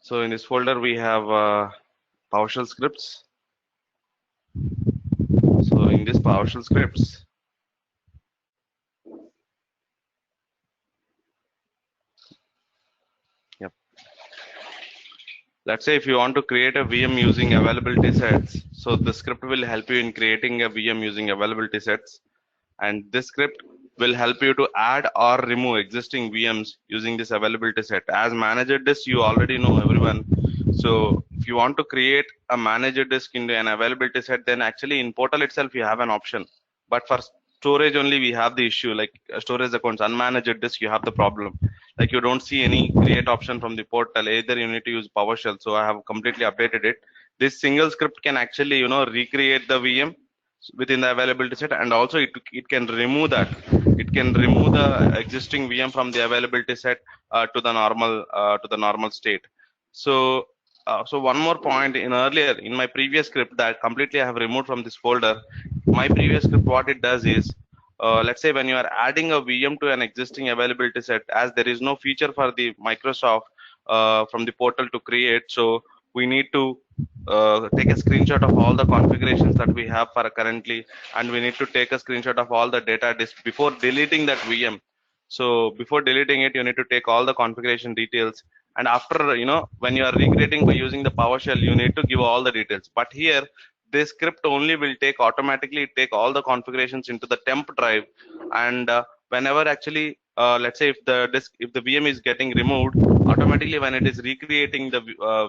So in this folder we have PowerShell scripts. So in this PowerShell scripts, yep. Let's say if you want to create a VM using availability sets, so the script will help you in creating a VM using availability sets, and this script will help you to add or remove existing VMs using this availability set. As manager disk, you already know everyone. So if you want to create a manager disk into an availability set, then actually in portal itself you have an option. But for storage only we have the issue, like storage accounts, unmanaged disk, you have the problem. Like you don't see any create option from the portal. Either you need to use PowerShell. So I have completely updated it. This single script can actually, recreate the VM within the availability set, and also it can remove that. It can remove the existing VM from the availability set to the normal state. So one more point, in my previous script that completely I have removed from this folder. My previous script, what it does is, let's say when you are adding a VM to an existing availability set, as there is no feature for the Microsoft from the portal to create, so we need to take a screenshot of all the configurations that we have for currently, and we need to take a screenshot of all the data disk before deleting that VM. So before deleting it, you need to take all the configuration details, and after, when you are recreating by using the PowerShell, you need to give all the details. But here this script only will take all the configurations into the temp drive, and whenever actually, let's say if the VM is getting removed, automatically when it is recreating the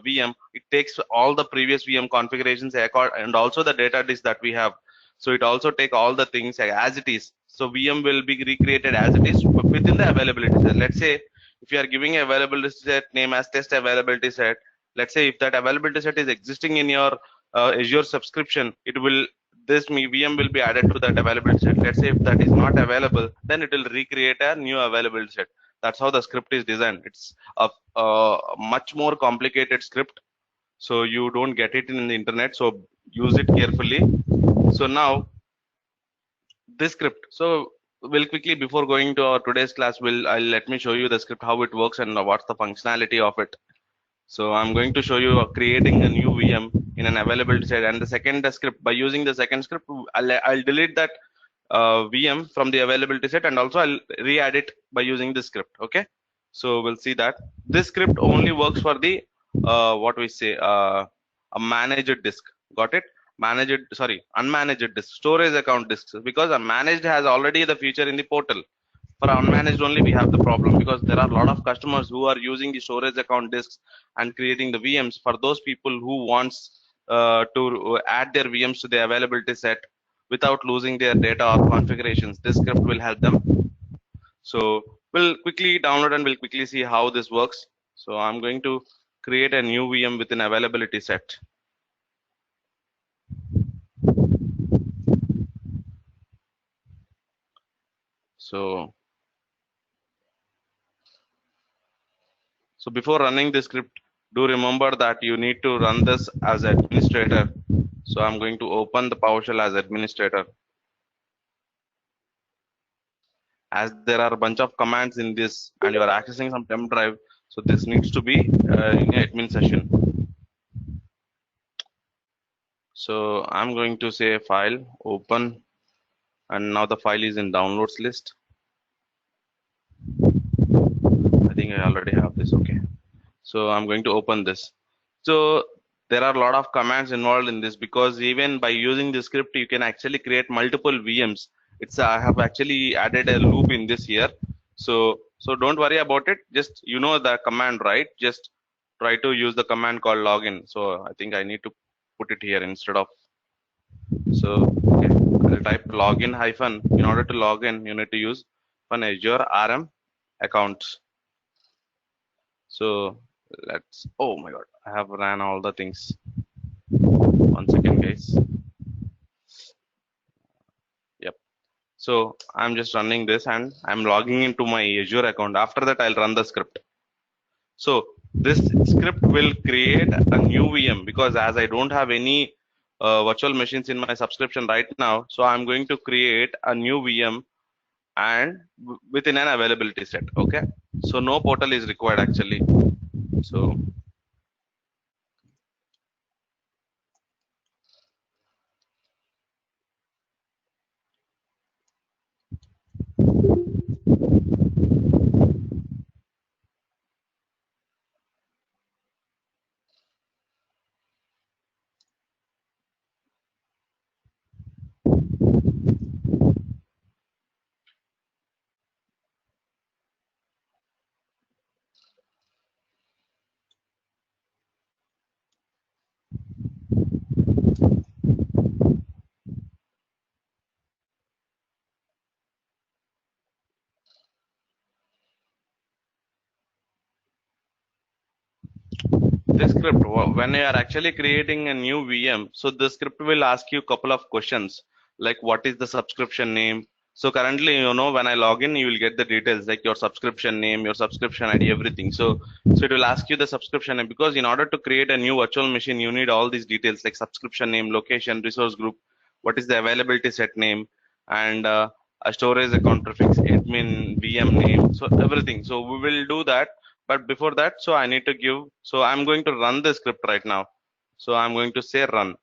VM, it takes all the previous VM configurations and also the data disk that we have. So it also take all the things as it is. So VM will be recreated as it is within the availability set. Let's say if you are giving a availability set name as test availability set, let's say if that availability set is existing in your Azure subscription, this VM will be added to that availability set. Let's say if that is not available, then it will recreate a new availability set. That's how the script is designed. It's a much more complicated script, so you don't get it in the internet. So use it carefully. So now this script. So we'll quickly, before going to our today's class, let me show you the script, how it works and what's the functionality of it. So I'm going to show you creating a new VM in an availability set, and the second script, by using the second script, I'll delete that VM from the availability set, and also I'll re-add it by using this script. Okay, so we'll see that this script only works for the a managed disk. Got it? Unmanaged disk, storage account disks, because unmanaged has already the feature in the portal. For unmanaged only we have the problem, because there are a lot of customers who are using the storage account disks and creating the VMs. For those people who wants to add their VMs to the availability set without losing their data or configurations, this script will help them. So we'll quickly download and we'll quickly see how this works. So I'm going to create a new VM with an availability set. So before running the script, do remember that you need to run this as administrator. So I'm going to open the PowerShell as administrator. As there are a bunch of commands in this and you are accessing some temp drive, so this needs to be in an admin session. So I'm going to say file, open, and now the file is in downloads list. I think I already have this. Okay, so I'm going to open this. So there are a lot of commands involved in this, because even by using the script you can actually create multiple VMs. I have actually added a loop in this here. So don't worry about it. Just the command, right? Just try to use the command called login. So I think I need to put it here instead of. So okay, I'll type login hyphen. In order to log in, you need to use an Azure RM account. So oh my god, I have ran all the things. 1 second, guys. Yep. So I'm just running this and I'm logging into my Azure account. After that, I'll run the script. So this script will create a new VM, because as I don't have any virtual machines in my subscription right now, so I'm going to create a new VM and within an availability set. Okay, so no portal is required actually. So this script, when you are actually creating a new VM, so the script will ask you a couple of questions like what is the subscription name. So currently, when I log in, you will get the details like your subscription name, your subscription ID, everything. So it will ask you the subscription name because in order to create a new virtual machine, you need all these details like subscription name, location, resource group, what is the availability set name, and a storage account prefix, admin, VM name, so everything. So we will do that, but before that, so I need to give, so I'm going to run the script right now. So I'm going to say run.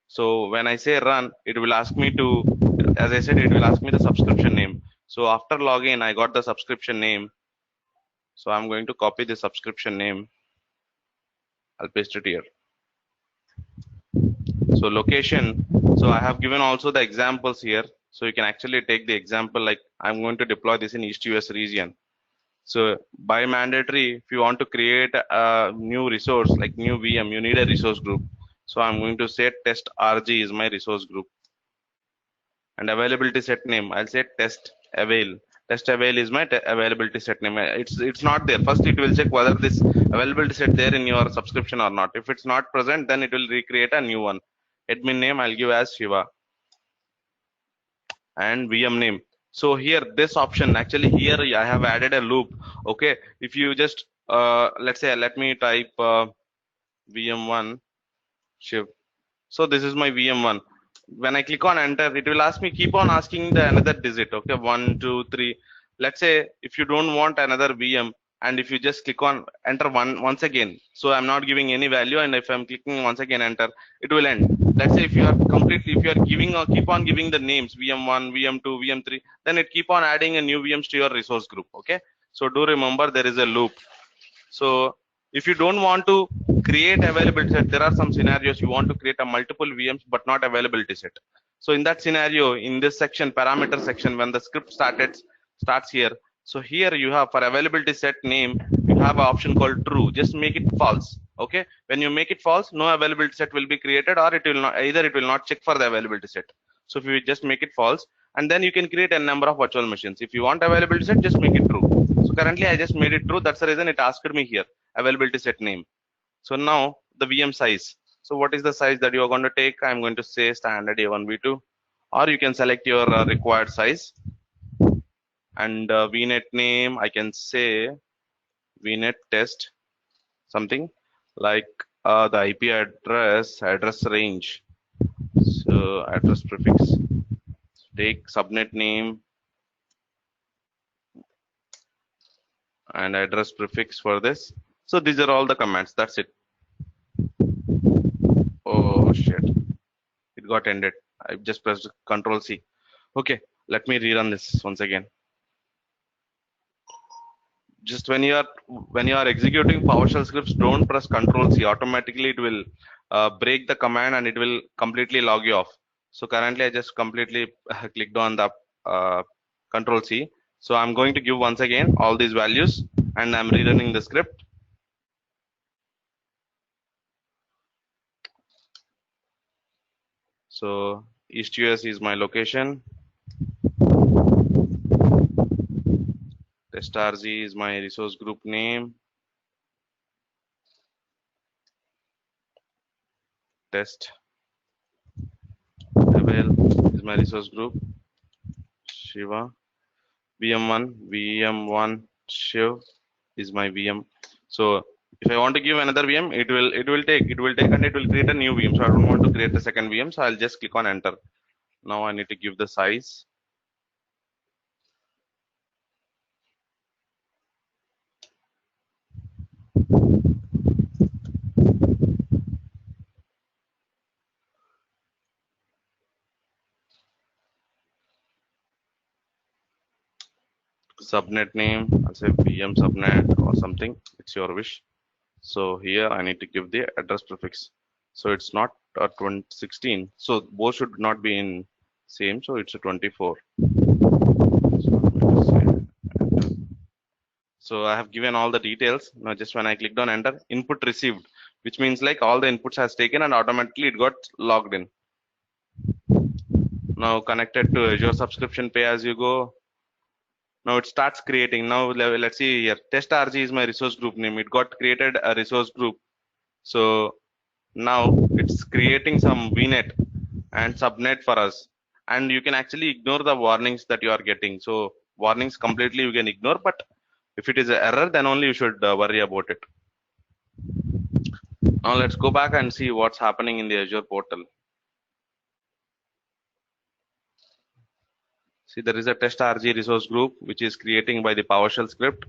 So when I say run, it will ask me to, as I said, it will ask me the subscription name. So after login, I got the subscription name. So I'm going to copy the subscription name. I'll paste it here. So location, so I have given also the examples here. So you can actually take the example like I'm going to deploy this in East US region. So by mandatory, if you want to create a new resource like new VM, you need a resource group. So I'm going to say test RG is my resource group, and availability set name, I'll say test avail. Test avail is my availability set name. It's not there. First, it will check whether this availability set there in your subscription or not. If it's not present, then it will recreate a new one. Admin name I'll give as Shiva, and VM name. So here this option actually here I have added a loop. Okay, if you just let's say let me type VM1 shift. So this is my VM1. When I click on enter, it will ask me keep on asking the another digit. Okay, 1 2 3. Let's say if you don't want another VM, and if you just click on enter once again, so I'm not giving any value, and if I'm clicking once again enter, it will end. Let's say if you are completely, if you are giving or keep on giving the names VM1, VM2, VM3, then it keep on adding a new VMs to your resource group. Okay, so do remember there is a loop. So if you don't want to create availability set, there are some scenarios you want to create a multiple VMs but not availability set. So in that scenario, in this section, parameter section, when the script starts here, so here you have for availability set name, you have an option called true. Just make it false. Okay. When you make it false, no availability set will be created, or it will not, either it will not check for the availability set. So if you just make it false, and then you can create a number of virtual machines. If you want availability set, just make it true. So currently I just made it true. That's the reason it asked me here availability set name. So now the VM size. So what is the size that you are going to take? I'm going to say standard A1 V2, or you can select your required size. And VNet name, I can say VNet test something like the IP address range. So address prefix. Take subnet name and address prefix for this. So these are all the commands. That's it. Oh shit, it got ended. I just pressed Control C. Okay, let me rerun this once again. Just when you are executing PowerShell scripts, don't press Control C. Automatically, it will break the command and it will completely log you off. So currently, I just completely clicked on the Control C. So I'm going to give once again all these values, and I'm rerunning the script. So East US is my location. Test RG is my resource group name. Test Avail is my resource group. Shiva. VM1 Shiv is my VM. So if I want to give another VM, it will take and it will create a new VM. So I don't want to create a second VM, so I'll just click on enter. Now I need to give the size. subnet name, I'll say VM subnet or something. It's your wish. So here I need to give the address prefix. So it's not a 2016. So both should not be in same. So it's a 24. So I'm going to say enter. So I have given all the details. Now just when I clicked on enter, input received, which means like all the inputs has taken and automatically it got logged in. Now connected to Azure subscription pay as you go. Now it starts creating. Now let's see here. Test RG is my resource group name. It got created a resource group. So now it's creating some VNet and subnet for us. And you can actually ignore the warnings that you are getting. So warnings completely you can ignore, but if it is an error, then only you should worry about it. Now let's go back and see what's happening in the Azure portal. See, there is a test RG resource group which is creating by the PowerShell script.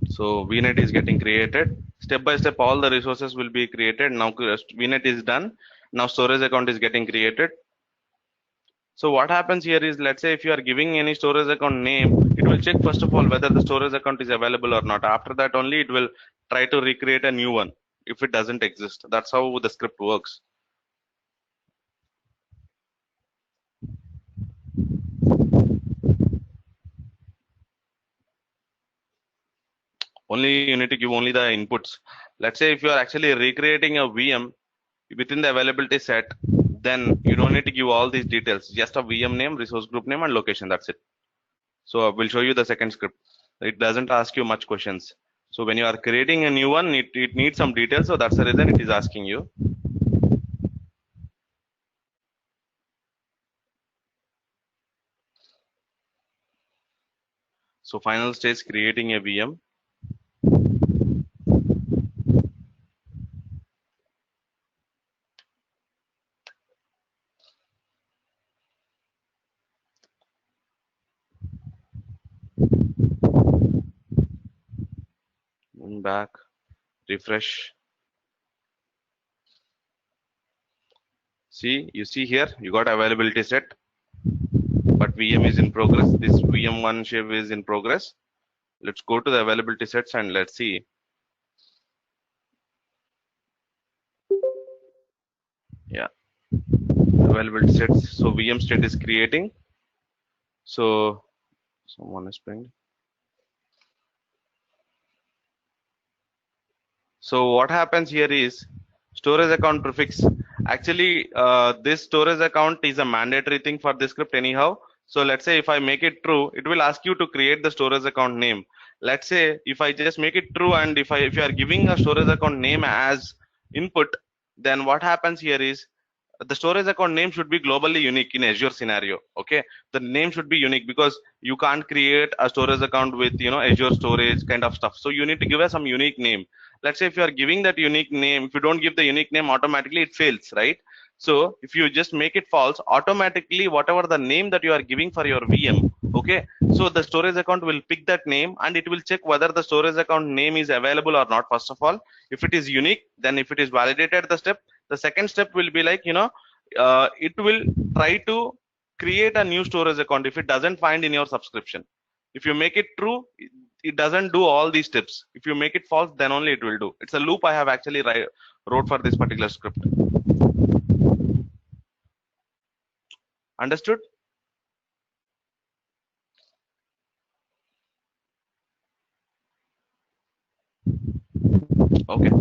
So VNet is getting created. Step by step, all the resources will be created. Now VNet is done. Now storage account is getting created. So what happens here is, let's say if you are giving any storage account name, it will check first of all whether the storage account is available or not. After that only it will try to recreate a new one if it doesn't exist. That's how the script works. Only you need to give only the inputs. Let's say if you are actually recreating a VM within the availability set, then you don't need to give all these details. Just a VM name, resource group name, and location. That's it. So I will show you the second script. It doesn't ask you much questions. So when you are creating a new one, it needs some details. So that's the reason it is asking you. So final stage creating a VM. Back, refresh. See, you see here, you got availability set, but VM is in progress. This VM1 shift is in progress. Let's go to the availability sets and let's see. Yeah, availability sets. So VM state is creating. So someone is pinged. So what happens here is storage account prefix. Actually, this storage account is a mandatory thing for this script anyhow. So let's say if I make it true, it will ask you to create the storage account name. Let's say if I just make it true, and if you are giving a storage account name as input, then what happens here is the storage account name should be globally unique in Azure scenario. Okay, the name should be unique because you can't create a storage account with Azure storage kind of stuff. So you need to give us some unique name. Let's say if you are giving that unique name, if you don't give the unique name, automatically it fails, right? So if you just make it false, automatically whatever the name that you are giving for your VM, okay, so the storage account will pick that name and it will check whether the storage account name is available or not. First of all, if it is unique, then if it is validated the step, the second step will be like it will try to create a new storage account if it doesn't find in your subscription. If you make it true, it doesn't do all these steps. If you make it false, then only it will do. It's a loop I have actually wrote for this particular script. Understood? Okay.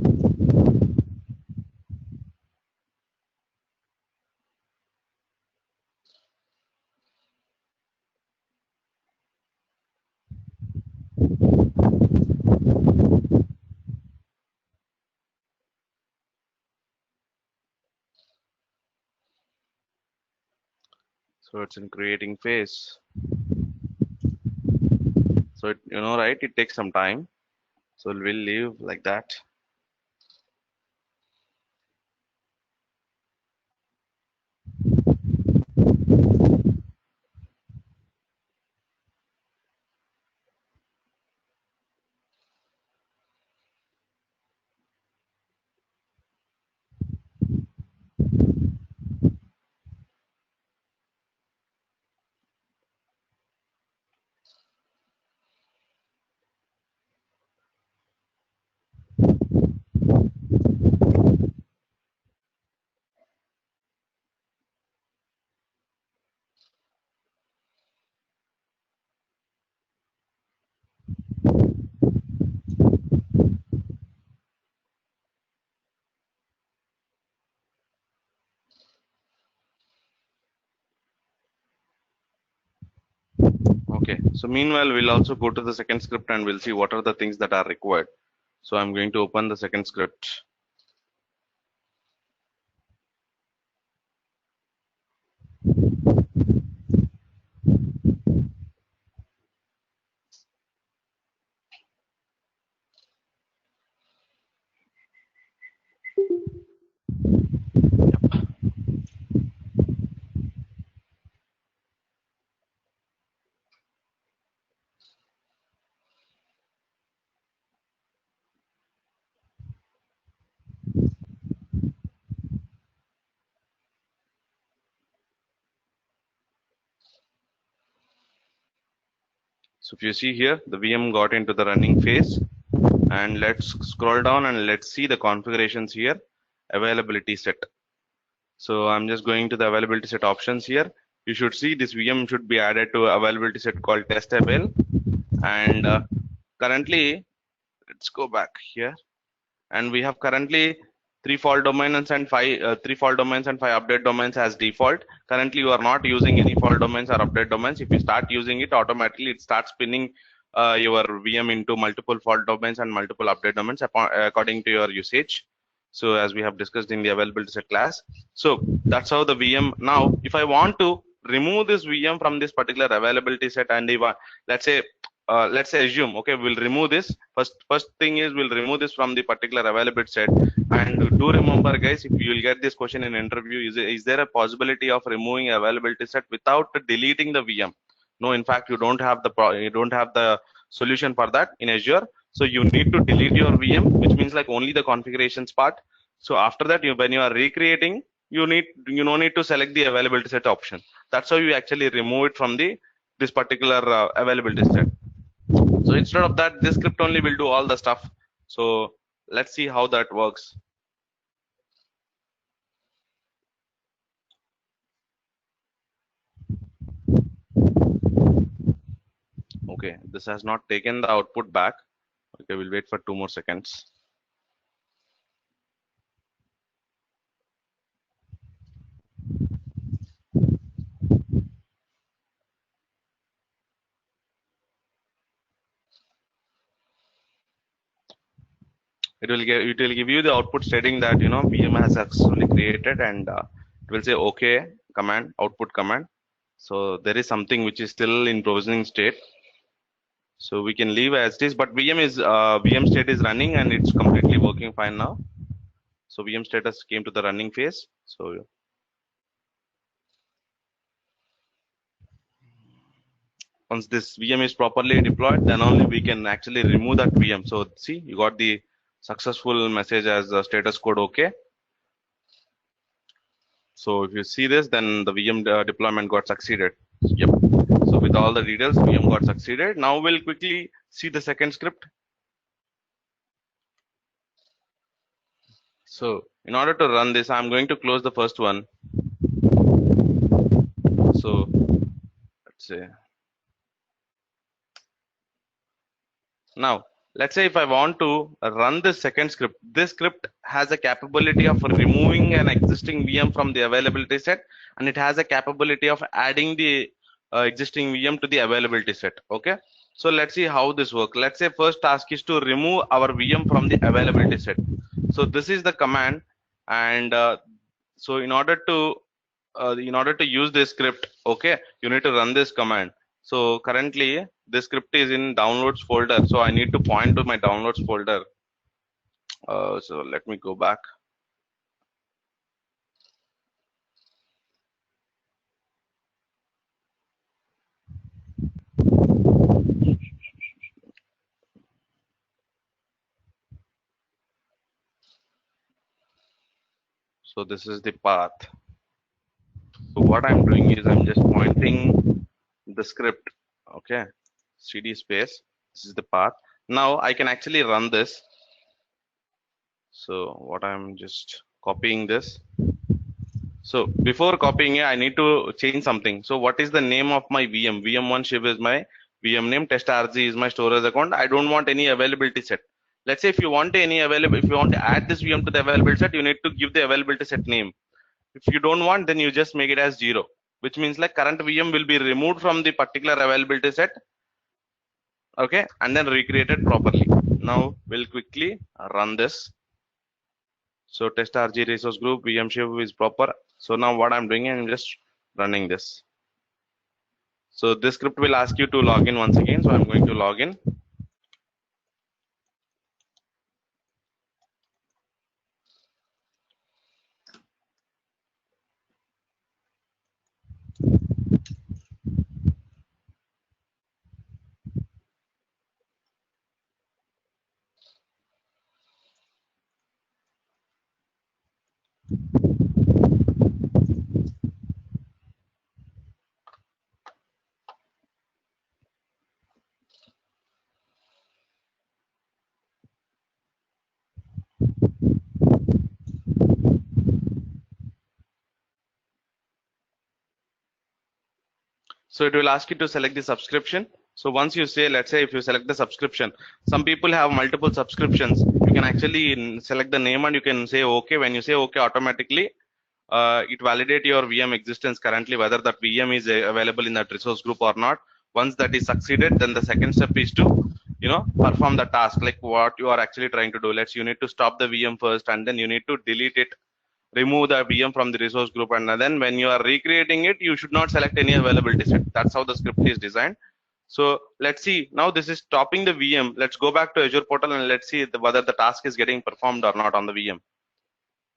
So it's in creating phase. So right, it takes some time. So we'll leave like that. Okay, so meanwhile, we'll also go to the second script and we'll see what are the things that are required. So I'm going to open the second script. So if you see here, the VM got into the running phase, and let's scroll down and let's see the configurations here. Availability set. So I'm just going to the availability set options here. You should see this VM should be added to availability set called test avail. And currently, let's go back here. And we have currently three fault domains and five update domains as default. Currently, you are not using any fault domains or update domains. If you start using it, automatically it starts spinning your VM into multiple fault domains and multiple update domains according to your usage. So as we have discussed in the availability set class. So that's how the VM. Now, if I want to remove this VM from this particular availability set, and if let's say assume, okay, we'll remove this. First thing is we'll remove this from the particular availability set. And do remember, guys, if you will get this question in interview, is there a possibility of removing availability set without deleting the VM? No, in fact, you don't have the solution for that in Azure. So you need to delete your VM, which means like only the configurations part. So after that, when you are recreating, you don't need to select the availability set option. That's how you actually remove it from the this particular availability set. So instead of that, this script only will do all the stuff. So let's see how that works. Okay, this has not taken the output back. Okay, we'll wait for 2 more seconds. It will give you the output stating that VM has successfully created, and it will say OK command, output command. So there is something which is still in provisioning state. So we can leave as it is, but VM state is running and it's completely working fine now. So VM status came to the running phase. So once this VM is properly deployed, then only we can actually remove that VM. So see, you got the successful message as status code OK. So if you see this, then the VM deployment got succeeded. Yep. So with all the details, VM got succeeded. Now we'll quickly see the second script. So in order to run this, I'm going to close the first one. So let's say now, let's say if I want to run this second script, this script has a capability of removing an existing VM from the availability set, and it has a capability of adding the existing VM to the availability set. Okay. So let's see how this works. Let's say first task is to remove our VM from the availability set. So this is the command, and so in order to use this script, okay, you need to run this command. So currently this script is in downloads folder, so I need to point to my downloads folder. So let me go back. So this is the path. So what I'm doing is I'm just pointing the script, okay, cd space, this is the path. Now I can actually run this. So what I'm just copying this. So before copying it, I need to change something. So what is the name of my VM? VM1 Shiv is my VM name. TestRG is my storage account. I don't want any availability set. Let's say if you want if you want to add this VM to the availability set, you need to give the availability set name. If you don't want, then you just make it as 0. which means like current VM will be removed from the particular availability set, okay, and then recreated properly. Now we'll quickly run this. So test RG resource group VM shift is proper. So now what I'm doing, I'm just running this. So this script will ask you to log in once again. So I'm going to log in. So it will ask you to select the subscription. So once you say, let's say if you select the subscription, some people have multiple subscriptions. You can actually select the name and you can say okay. When you say okay, automatically it validate your VM existence currently, whether that VM is available in that resource group or not. Once that is succeeded, then the second step is to perform the task like what you are actually trying to do. Let's you need to stop the VM first, and then you need to delete it, remove the VM from the resource group, and then when you are recreating it, you should not select any availability set. That's how the script is designed. So let's see, now this is stopping the VM. Let's go back to Azure portal and let's see whether the task is getting performed or not on the VM.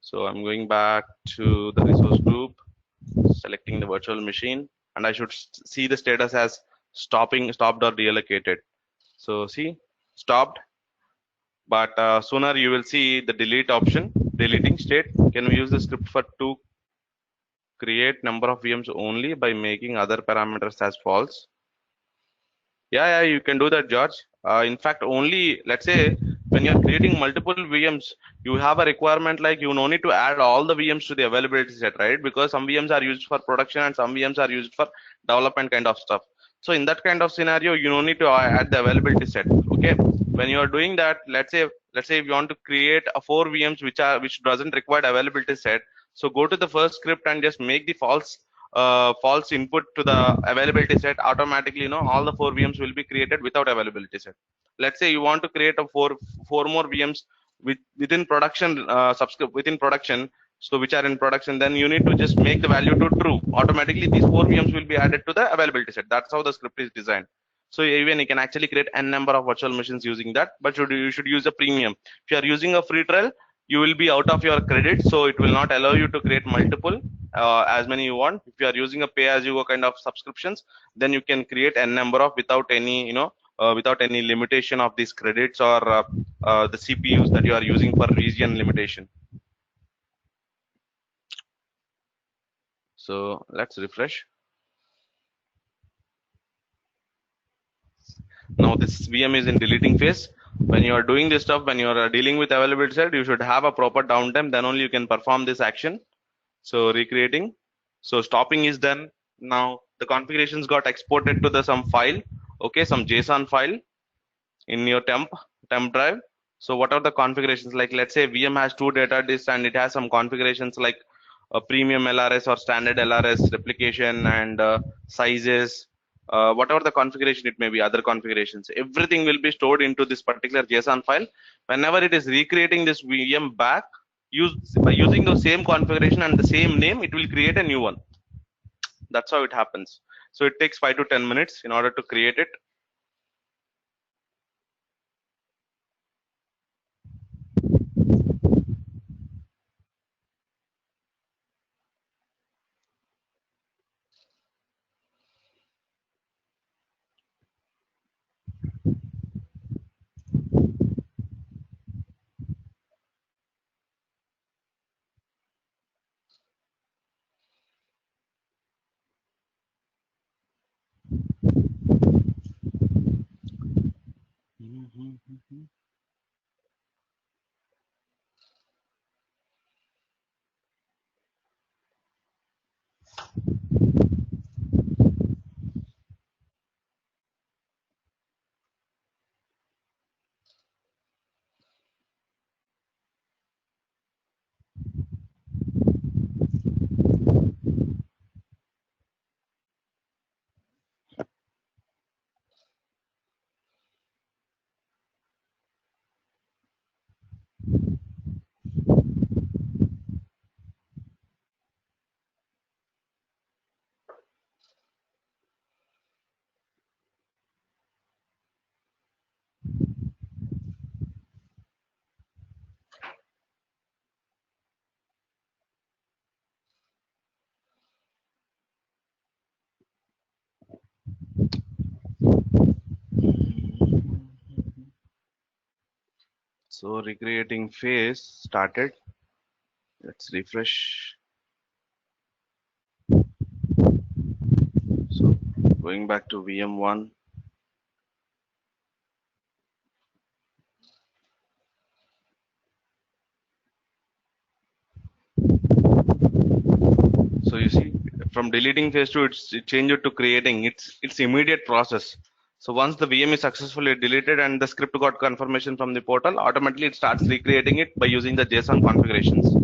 So I'm going back to the resource group, selecting the virtual machine, and I should see the status as stopped or reallocated. So see, stopped, but sooner you will see the delete option, deleting state. Can we use the script for to create number of VMs only by making other parameters as false? Yeah, you can do that, George. In fact, only let's say when you're creating multiple VMs, you have a requirement like you no need to add all the VMs to the availability set, right? Because some VMs are used for production and some VMs are used for development kind of stuff. So in that kind of scenario, you no need to add the availability set. Okay. When you are doing that, let's say if you want to create a four VMs which doesn't require availability set, so go to the first script and just make the false input to the availability set. Automatically all the four VMs will be created without availability set. Let's say you want to create a four more VMs within production, subscript within production, so which are in production, then you need to just make the value to true. Automatically these four VMs will be added to the availability set. That's how the script is designed. So even you can actually create n number of virtual machines using that, but you should use a premium. If you are using a free trial, you will be out of your credit, so it will not allow you to create multiple, as many you want. If you are using a pay as you go kind of subscriptions, then you can create n number of without any without any limitation of these credits or the CPUs that you are using for region limitation. So let's refresh. Now this VM is in deleting phase. When you are doing this stuff, when you are dealing with availability set, you should have a proper downtime, then only you can perform this action. So recreating. So stopping is done. Now the configurations got exported to the some file, okay, some JSON file in your temp drive. So what are the configurations? Like let's say VM has two data disks and it has some configurations like a premium LRS or standard LRS replication and sizes, whatever the configuration it may be, other configurations. Everything will be stored into this particular JSON file. Whenever it is recreating this VM back, by using the same configuration and the same name, it will create a new one. That's how it happens. So it takes 5 to 10 minutes in order to create it. So recreating phase started. Let's refresh. So going back to VM1. So you see, from deleting phase two, it changed it to creating. It's immediate process. So once the VM is successfully deleted and the script got confirmation from the portal, automatically it starts recreating it by using the JSON configurations.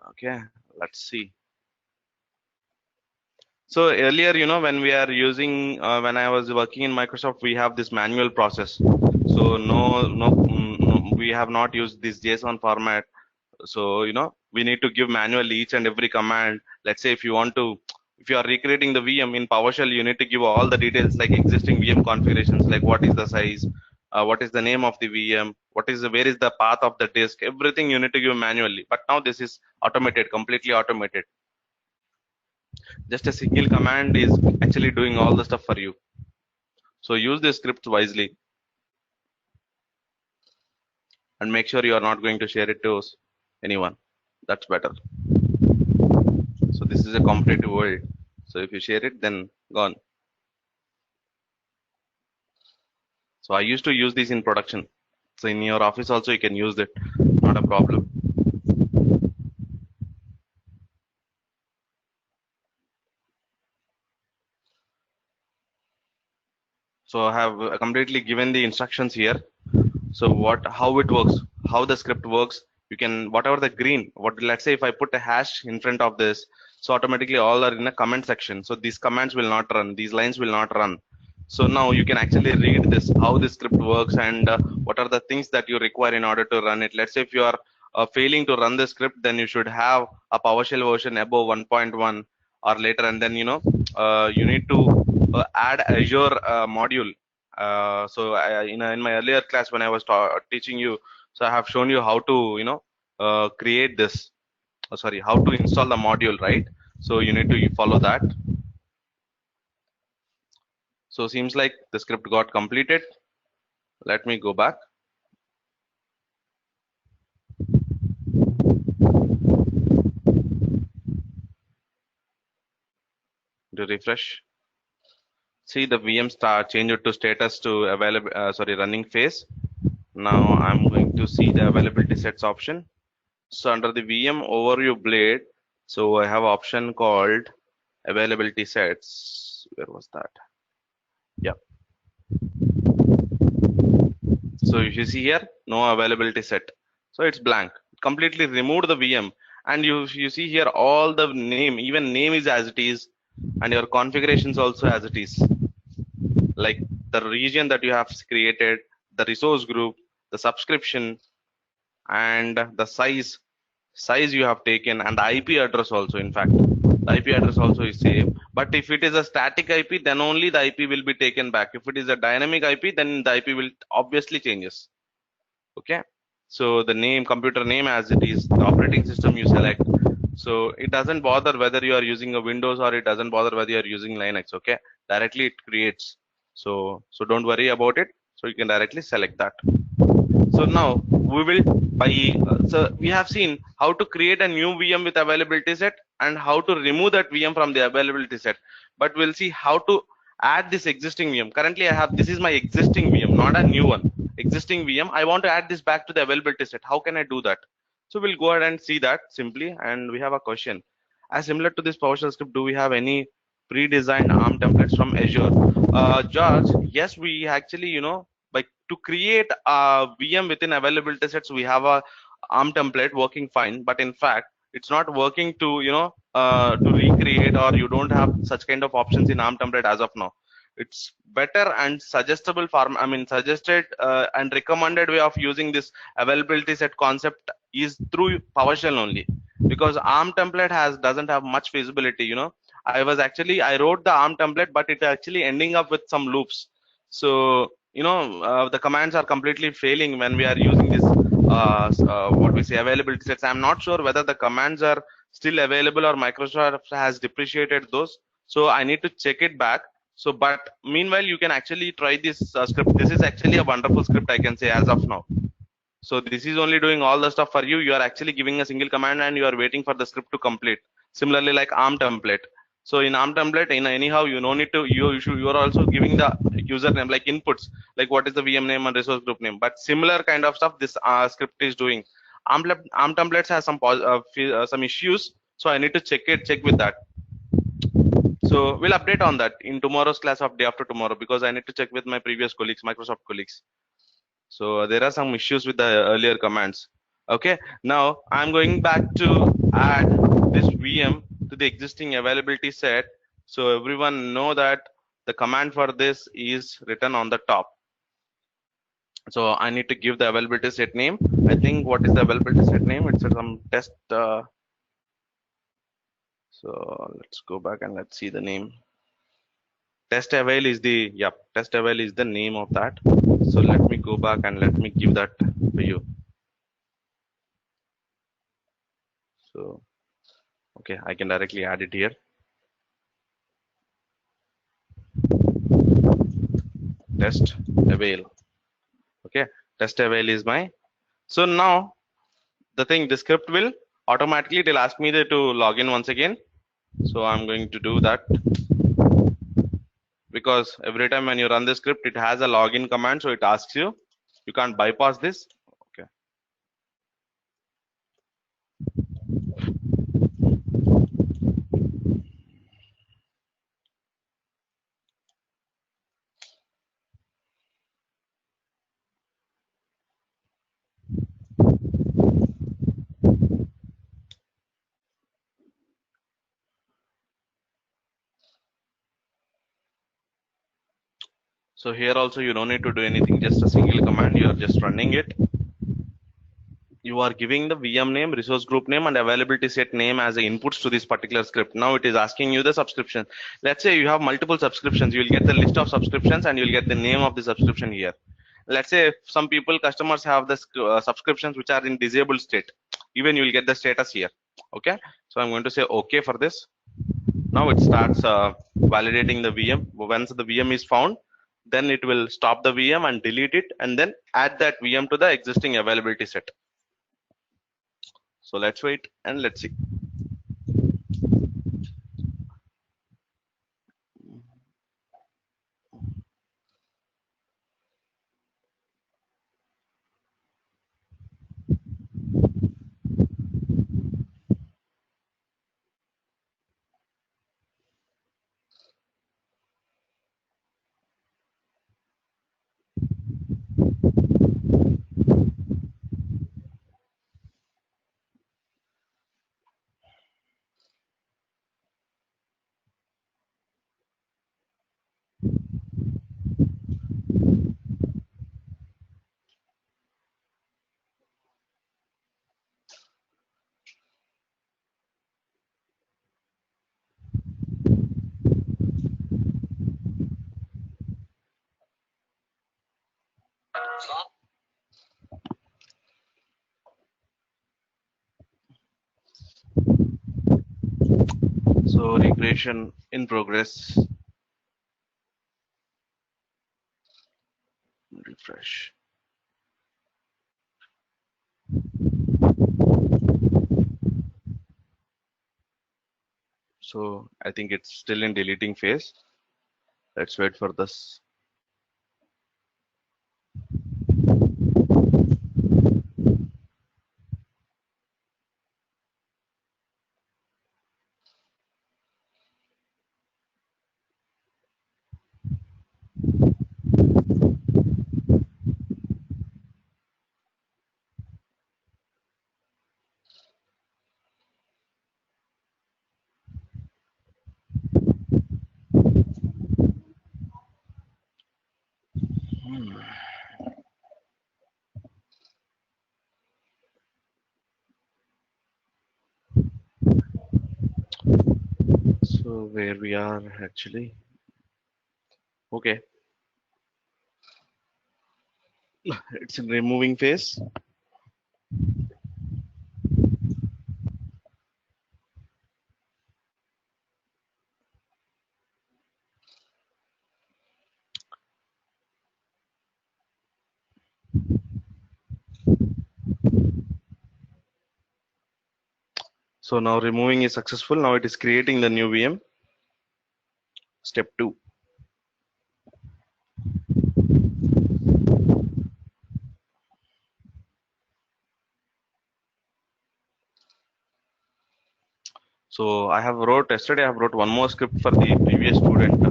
Okay, let's see. So earlier, when we are using, when I was working in Microsoft, we have this manual process. So no, we have not used this JSON format. So we need to give manually each and every command. Let's say if you are recreating the VM in PowerShell, you need to give all the details like existing VM configurations, like what is the size, what is the name of the VM, where is the path of the disk, everything you need to give manually. But now this is automated, completely automated. Just a single command is actually doing all the stuff for you. So use the scripts wisely and make sure you are not going to share it to anyone. That's better. So this is a competitive world. So if you share it, then gone. So I used to use this in production. So in your office also you can use it. Not a problem. So I have completely given the instructions here. So how it works, how the script works. You can, whatever the green, let's say if I put a hash in front of this, so automatically all are in a comment section. So these commands will not run, these lines will not run. So now you can actually read this, how the script works, and what are the things that you require in order to run it. Let's say if you are failing to run the script, then you should have a PowerShell version above 1.1 or later, and then you need to add Azure module. In my earlier class when I was teaching you, so I have shown you how to create this. Sorry, how to install the module, right? So you need to follow that. So seems like the script got completed. Let me go back to refresh. See the VM star change it to status to available. Running phase. Now I'm going to see the availability sets option. So under the VM overview blade, so I have option called availability sets. Where was that? Yeah. So if you see here, no availability set. So it's blank. Completely removed the VM. And you see here all the name, even name is as it is, and your configurations also as it is. Like the region that you have created, the resource group, the subscription, and the size you have taken, and the IP address also. In fact, the IP address also is same. But if it is a static IP, then only the IP will be taken back. If it is a dynamic IP, then the IP will obviously changes. Okay. So the name, computer name as it is, the operating system you select. So it doesn't bother whether you are using a Windows or it doesn't bother whether you are using Linux. Okay. Directly it creates. So don't worry about it. So you can directly select that. So now we will so we have seen how to create a new VM with availability set and how to remove that VM from the availability set. But we'll see how to add this existing VM. Currently I have, this is my existing VM, not a new one. Existing VM. I want to add this back to the availability set. How can I do that? So we'll go ahead and see that simply. And we have a question. As similar to this PowerShell script, do we have any pre-designed ARM templates from Azure? George, yes, we actually, like to create a VM within availability sets, we have a ARM template working fine, but in fact, it's not working to, to recreate, or you don't have such kind of options in ARM template as of now. It's better and suggestible form, I mean, suggested and recommended way of using this availability set concept is through PowerShell only, because ARM template doesn't have much feasibility, I wrote the ARM template, but it actually ending up with some loops. So, the commands are completely failing when we are using this, what we say, availability sets. I'm not sure whether the commands are still available or Microsoft has depreciated those. So I need to check it back. So, but meanwhile, you can actually try this script. This is actually a wonderful script, I can say, as of now. So this is only doing all the stuff for you. You are actually giving a single command and you are waiting for the script to complete. Similarly, like ARM template. So in ARM template, in anyhow, you no need to, you are also giving the username like inputs, like what is the VM name and resource group name. But similar kind of stuff this script is doing. ARM templates has some issues, so I need to check with that. So we'll update on that in tomorrow's class of day after tomorrow, because I need to check with my previous colleagues, Microsoft colleagues. So there are some issues with the earlier commands. Okay, now I'm going back to add this VM to the existing availability set. So everyone know that the command for this is written on the top. So I need to give the availability set name. I think what is the availability set name? It's some test. So let's go back and let's see the name. Test avail is the, yep, test avail is the name of that. So let me go back and let me give that to you. So okay, I can directly add it here. Test avail. Okay, test avail is my. So now the thing, the script will automatically, it'll ask me to log in once again. So I'm going to do that, because every time when you run the script, it has a login command. So it asks you, you can't bypass this. Okay. So here also you don't need to do anything, just a single command. You are just running it. You are giving the VM name, resource group name, and availability set name as the inputs to this particular script. Now it is asking you the subscription. Let's say you have multiple subscriptions. You will get the list of subscriptions and you will get the name of the subscription here. Let's say some people, customers have the subscriptions which are in disabled state. Even you will get the status here. Okay. So I'm going to say okay for this. Now it starts validating the VM. Once the VM is found, then it will stop the VM and delete it, and then add that VM to the existing availability set. So let's wait and let's see. So regression in progress. Refresh. So I think it's still in deleting phase. Let's wait for this. So where we are actually. Okay. It's in removing phase. So now removing is successful. Now it is creating the new VM. Step 2. So I have wrote yesterday. I have wrote one more script for the previous student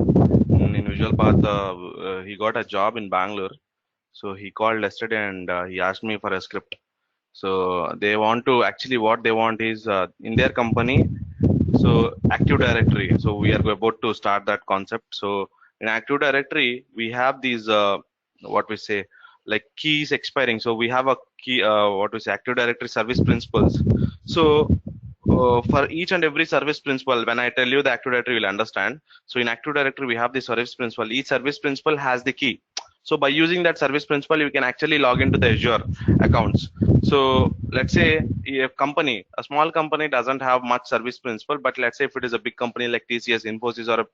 in Visual Path. He got a job in Bangalore. So he called yesterday and he asked me for a script. So they want to actually what they want is in their company. So Active Directory. So we are about to start that concept. So in Active Directory we have these what we say like keys expiring. So we have a key what we say Active Directory service principles. So for each and every service principal, when I tell you the Active Directory, you will understand. So in Active Directory, we have the service principal. Each service principal has the key. So by using that service principal, you can actually log into the Azure accounts. So let's say a company, a small company doesn't have much service principal, but let's say if it is a big company like TCS, Infosys, or a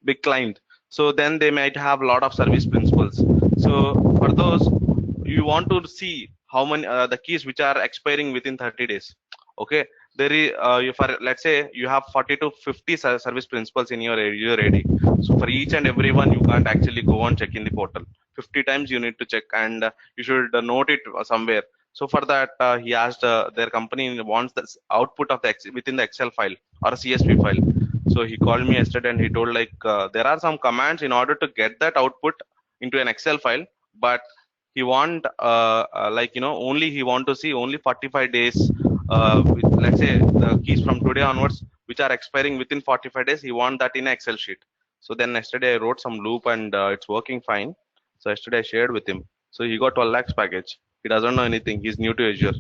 big client, so then they might have a lot of service principals. So for those, you want to see how many the keys which are expiring within 30 days. Okay, there is for let's say you have 40 to 50 service principals in your Azure AD. So for each and every one, you can't actually go and check in the portal. 50 times you need to check, and you should note it somewhere. So for that, he asked their company wants the output of the within the Excel file or a CSV file. So he called me yesterday and he told like there are some commands in order to get that output into an Excel file, but he want like only he want to see only 45 days. Let's say the keys from today onwards which are expiring within 45 days, he want that in Excel sheet. So then yesterday I wrote some loop and it's working fine. So yesterday I shared with him. So he got 12 lakhs package. He doesn't know anything. He's new to Azure.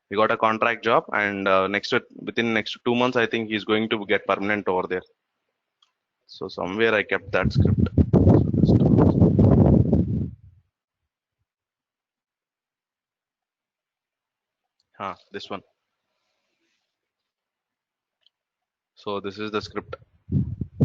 He got a contract job, and within next 2 months, I think he's going to get permanent over there. So somewhere I kept that script. This one. So this is the script.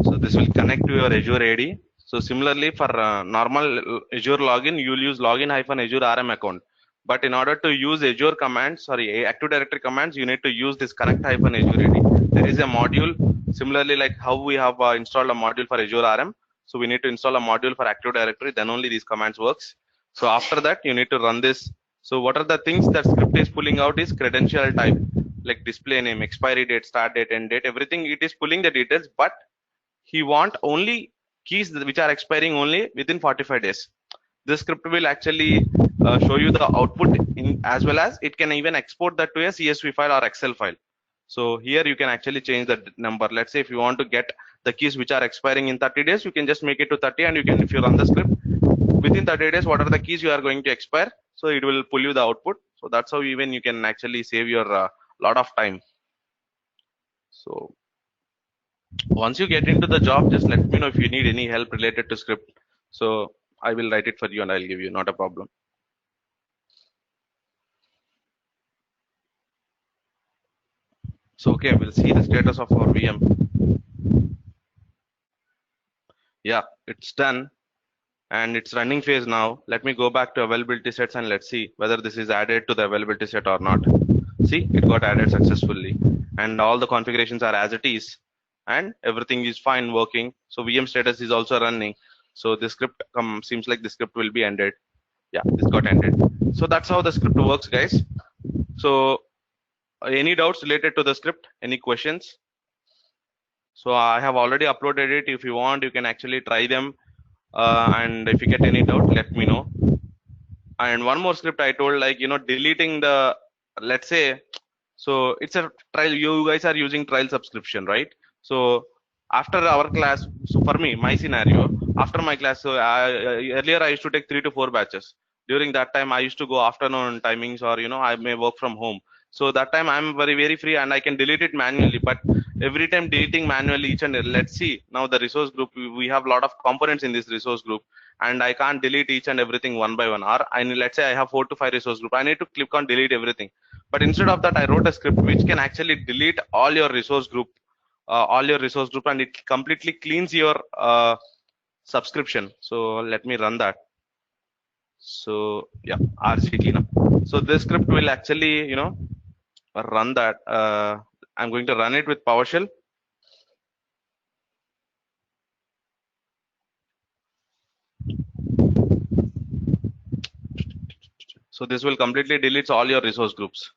So this will connect to your Azure AD. So similarly for normal Azure login, you will use login-Azure RM account. But in order to use Azure commands, sorry, Active Directory commands, you need to use this connect-Azure AD. There is a module, similarly like how we have installed a module for Azure RM. So we need to install a module for Active Directory, then only these commands works. So after that, you need to run this. So what are the things that script is pulling out is credential type, like display name, expiry date, start date, end date, everything. It is pulling the details, but he want only keys which are expiring only within 45 days. This script will actually show you the output in, as well as it can even export that to a CSV file or Excel file. So here you can actually change the number. Let's say if you want to get the keys which are expiring in 30 days, you can just make it to 30, and you can, if you run the script within 30 days, what are the keys you are going to expire, so it will pull you the output. So that's how even you can actually save your lot of time. So once you get into the job, just let me know if you need any help related to script. So I will write it for you and I'll give you, not a problem. So okay, we'll see the status of our VM. Yeah, it's done and it's running phase now. Let me go back to availability sets and let's see whether this is added to the availability set or not. See, it got added successfully and all the configurations are as it is and everything is fine working. So VM status is also running. So the script seems like the script will be ended. Yeah, this got ended. So that's how the script works, guys. So any doubts related to the script? Any questions? So I have already uploaded it. If you want, you can actually try them. And if you get any doubt, let me know. And one more script I told, like, deleting the, let's say, so it's a trial. You guys are using trial subscription, right? So after our class, so for me, my scenario, after my class, so earlier I used to take 3 to 4 batches. During that time, I used to go afternoon timings, or I may work from home. So that time I'm very free and I can delete it manually. But every time deleting manually each and let's see now the resource group, we have a lot of components in this resource group, and I can't delete each and everything one by one. Or let's say I have 4 to 5 resource group, I need to click on delete everything. But instead of that, I wrote a script which can actually delete all your resource group, and it completely cleans your subscription. So let me run that. So yeah, RC cleanup. So this script will actually run that. I'm going to run it with PowerShell. So this will completely delete all your resource groups.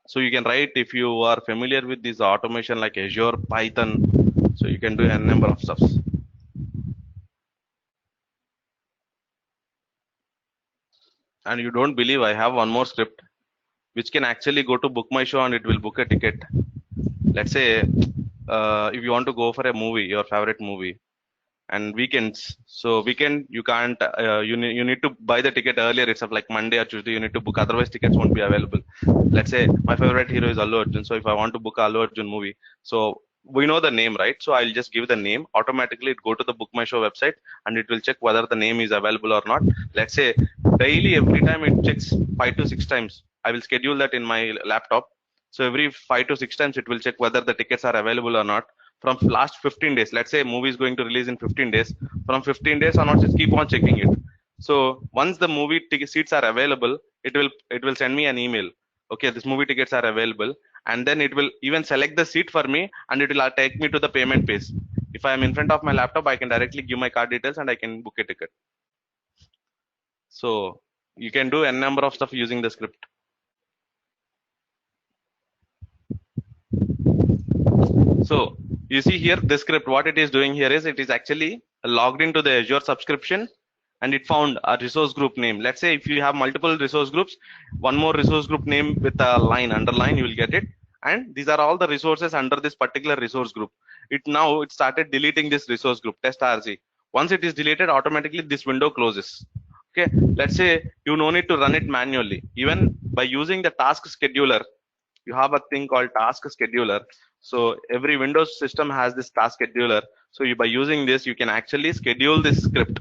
So you can write, if you are familiar with this automation like Azure, Python, so you can do a number of stuffs. And you don't believe, I have one more script which can actually go to Book My Show and it will book a ticket. Let's say if you want to go for a movie, your favorite movie, and weekends. So weekend you can't, you need to buy the ticket earlier itself, like Monday or Tuesday you need to book, otherwise tickets won't be available. Let's say my favorite hero is Allu Arjun, so if I want to book Allu Arjun movie, so we know the name, right? So I'll just give the name, automatically it go to the Book My Show website and it will check whether the name is available or not. Let's say daily, every time it checks 5 to 6 times. I will schedule that in my laptop. So every 5 to 6 times it will check whether the tickets are available or not from last 15 days. Let's say movie is going to release in 15 days. From 15 days onwards, just keep on checking it. So once the movie ticket seats are available, it will send me an email. Okay, this movie tickets are available, and then it will even select the seat for me, and it will take me to the payment page. If I am in front of my laptop, I can directly give my card details and I can book a ticket. So you can do a number of stuff using the script. So you see here, this script, what it is doing here is it is actually logged into the Azure subscription and it found a resource group name. Let's say if you have multiple resource groups, one more resource group name with a line, underline, you will get it. And these are all the resources under this particular resource group. It started deleting this resource group, test RC. Once it is deleted, automatically this window closes. Okay, let's say you no need to run it manually. Even by using the task scheduler, you have a thing called task scheduler. So every Windows system has this task scheduler. So by using this, you can actually schedule this script.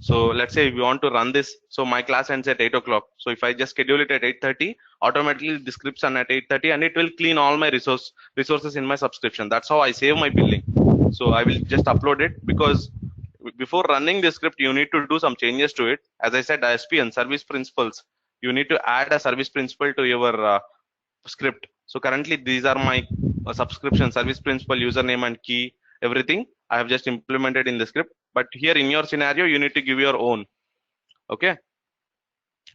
So let's say if you want to run this, so my class ends at 8 o'clock. So if I just schedule it at 8:30, automatically the scripts run at 8:30 and it will clean all my resources in my subscription. That's how I save my billing. So I will just upload it, because before running the script, you need to do some changes to it. As I said, SPN, service principals. You need to add a service principal to your script. So currently these are my subscription, service principal, username and key, everything I have just implemented in the script. But here in your scenario, you need to give your own. Okay.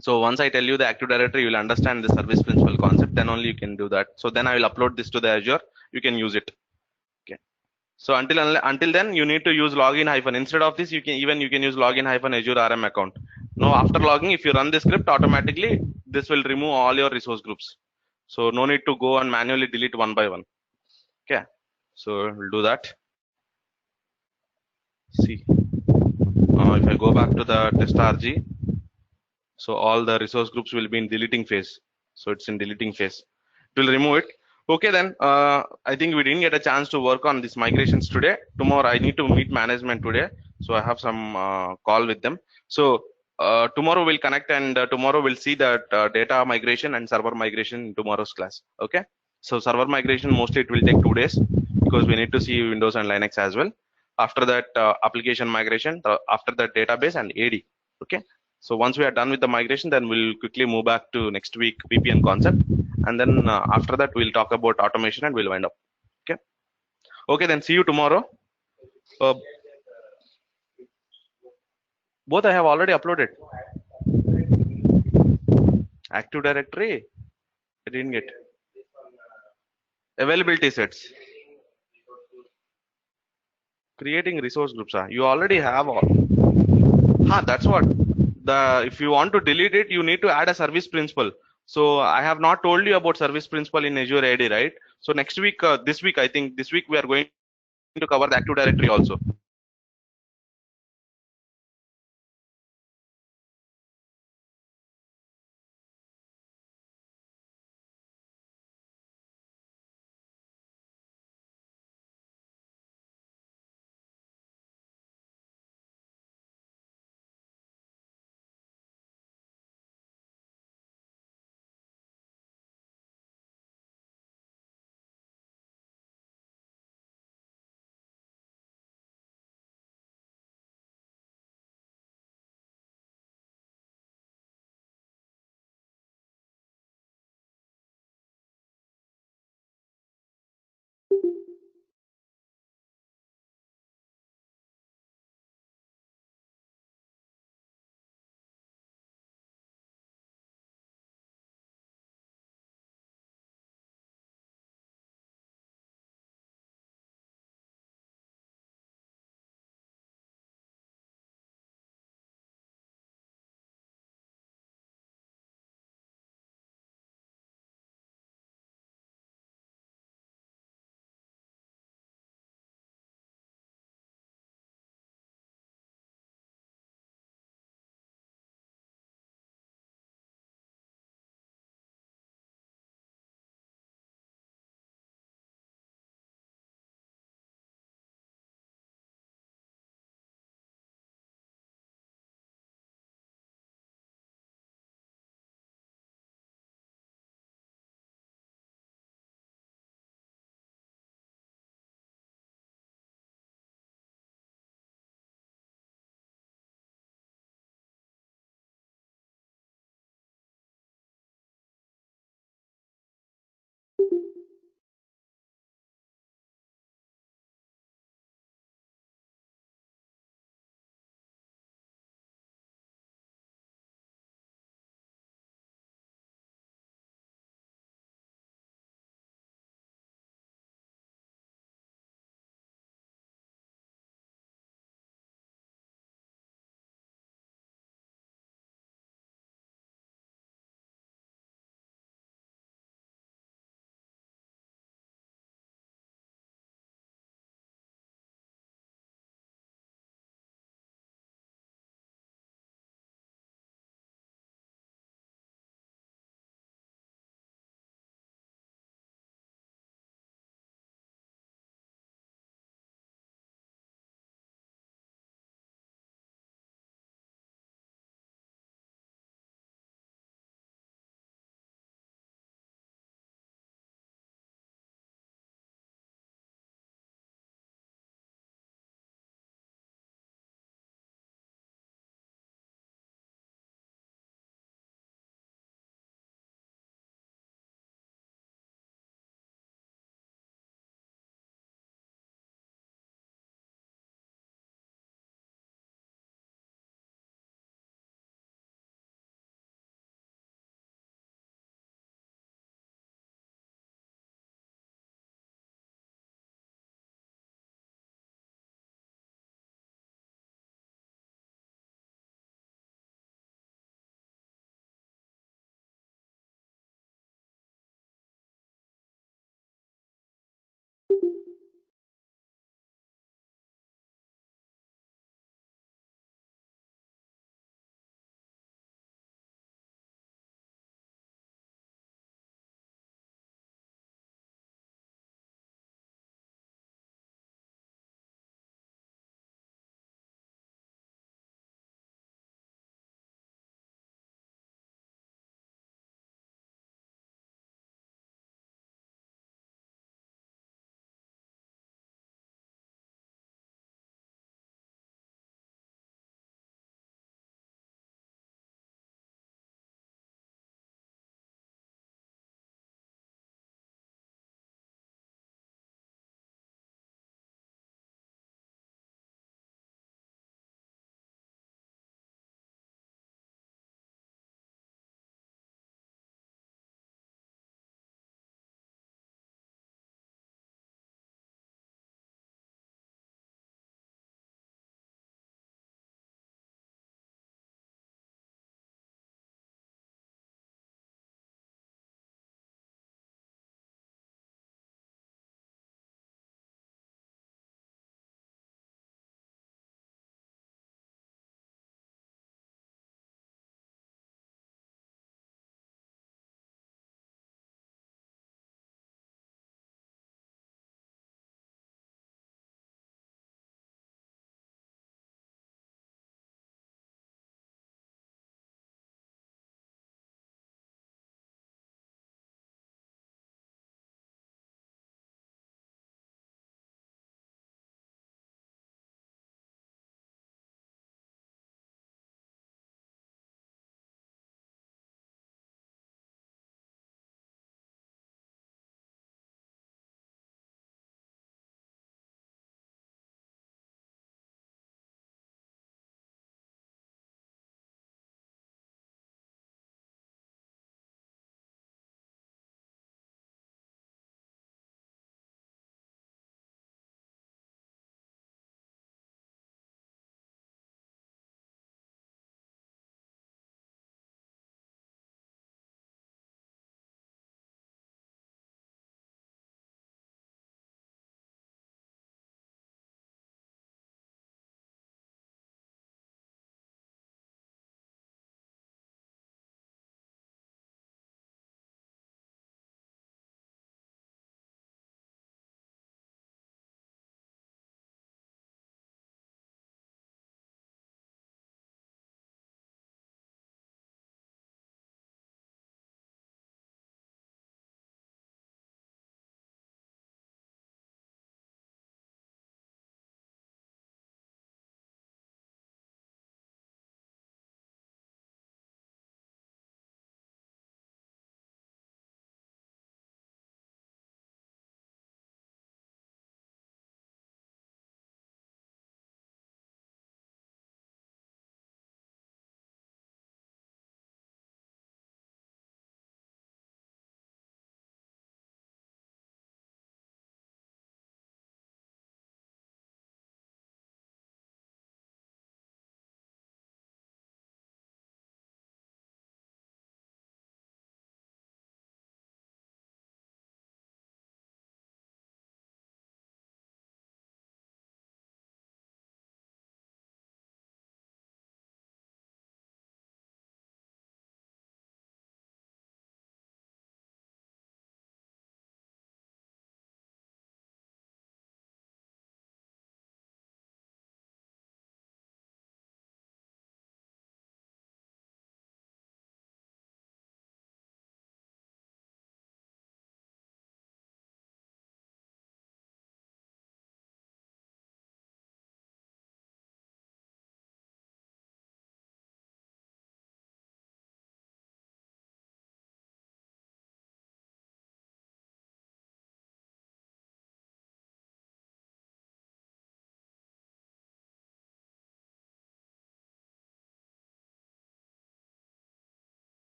So once I tell you the Active Directory, you will understand the service principal concept. Then only you can do that. So then I will upload this to the Azure. You can use it. Okay. So until then, you need to use login hyphen. Instead of this, you can use login hyphen Azure RM account. Now after logging, if you run the script, automatically this will remove all your resource groups. So no need to go and manually delete one by one. Okay. So we'll do that. See, if I go back to the test RG, so all the resource groups will be in deleting phase. So it's in deleting phase. It will remove it. Okay, then I think we didn't get a chance to work on these migrations today. Tomorrow I need to meet management today, so I have some call with them. So tomorrow we'll connect, and tomorrow we'll see that data migration and server migration in tomorrow's class. Okay. So server migration, mostly it will take 2 days, because we need to see Windows and Linux as well. After that, application migration, after that database and AD. Okay. So once we are done with the migration, then we'll quickly move back to next week VPN concept, and then after that we'll talk about automation and we'll wind up. Okay. Okay, then see you tomorrow. Uh, both I have already uploaded. Active Directory, I didn't get. Availability sets. Creating resource groups. You already have all. That's what. If you want to delete it, you need to add a service principal. So I have not told you about service principal in Azure AD, right? So next week, this week, I think this week we are going to cover the Active Directory also.